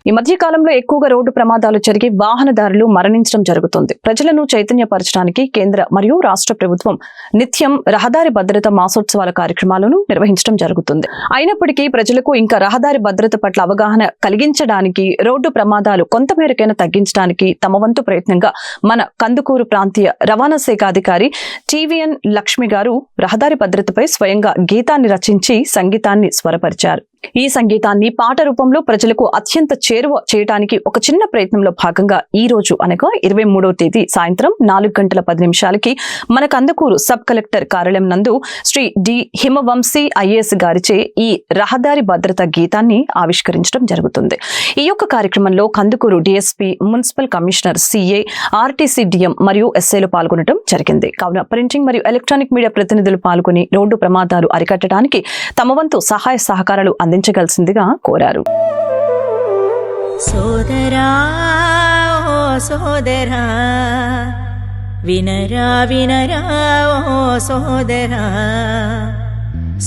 ఈ మధ్య కాలంలో ఎక్కువగా రోడ్డు ప్రమాదాలు జరిగి వాహనదారులు మరణించడం జరుగుతుంది. ప్రజలను చైతన్యపరచడానికి కేంద్ర మరియు రాష్ట్ర ప్రభుత్వం నిత్యం రహదారి భద్రత మాసోత్సవాల కార్యక్రమాలను నిర్వహించడం జరుగుతుంది. అయినప్పటికీ ప్రజలకు ఇంకా రహదారి భద్రత పట్ల అవగాహన కలిగించడానికి, రోడ్డు ప్రమాదాలు కొంతమేరకైనా తగ్గించడానికి తమ వంతు ప్రయత్నంగా మన కందుకూరు ప్రాంతీయ రవాణా శాఖ అధికారి టీవీఎన్ లక్ష్మి గారు రహదారి భద్రతపై స్వయంగా గీతాన్ని రచించి సంగీతాన్ని స్వరపరిచారు. ఈ సంగీతాన్ని పాట రూపంలో ప్రజలకు అత్యంత చేరువ చేయడానికి ఒక చిన్న ప్రయత్నంలో భాగంగా ఈ రోజు అనగా 23వ తేదీ సాయంత్రం 4:10 మన కందుకూరు సబ్ కలెక్టర్ కార్యాలయం నందు శ్రీ డి హిమవంశీ ఐఏఎస్ గారిచే ఈ రహదారి భద్రత గీతాన్ని ఆవిష్కరించడం జరుగుతుంది. ఈ యొక్క కార్యక్రమంలో Kandukur DSP, municipal commissioner, CA, RTC DM మరియు ఎస్ఐలు పాల్గొనడం జరిగింది. కావున ప్రింటింగ్ మరియు ఎలక్ట్రానిక్ మీడియా ప్రతినిధులు పాల్గొని రోడ్డు ప్రమాదాలు అరికట్టడానికి తమ వంతు సహాయ సహకారాలు అందించగలసిందిగా కోరారు. సోదరా ఓ సోదరా, వినరా వినరా ఓ సోదరా,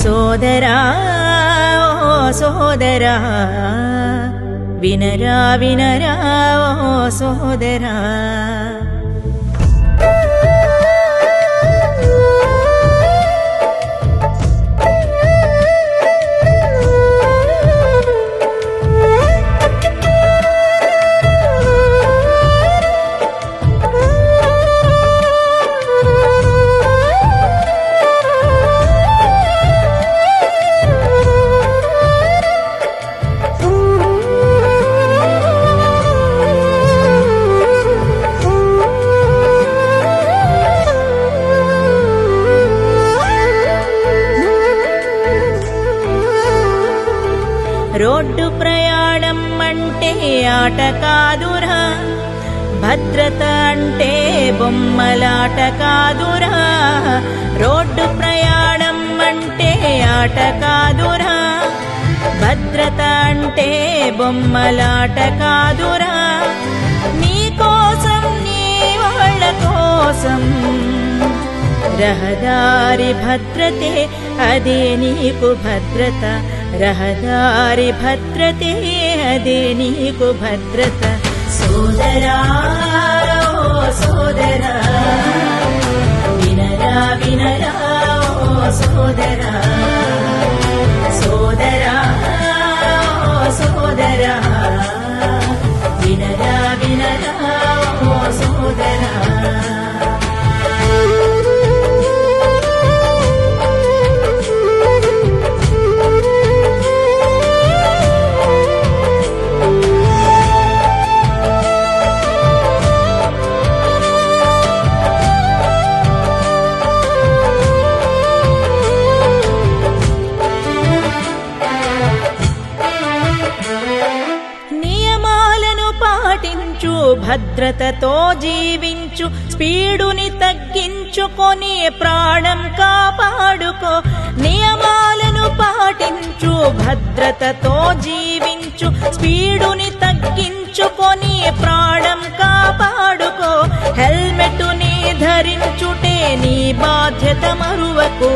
సోదరా ఓ సోదరా, వినరా వినరా ఓ సోదరా. రోడ్డు ప్రయాణం అంటే ఆట కాదురా, భద్రత అంటే బొమ్మలాట కాదురా. రోడ్డు ప్రయాణం అంటే ఆట కాదురా, భద్రత అంటే బొమ్మలాట కాదురా. నీ కోసం, నీ వాళ్ళ కోసం రహదారి భద్రతే అదే నీకు భద్రత, రహదారి భద్రతే అదే నీకు భద్రత. సోదరా ఓ సోదరా, వినరా వినరా ఓ సోదరా, సోదరా ఓ సోదరా, వినరా వినరా ఓ సోదరా. భద్రతతో జీవించు, స్పీడుని తగ్గించుకొని ప్రాణం కాపాడుకో. నియమాలను పాటించు, భద్రతతో జీవించు, స్పీడుని తగ్గించుకొని ప్రాణం కాపాడుకో. హెల్మెట్ ని ధరించుటే నీ బాధ్యత మరువకు.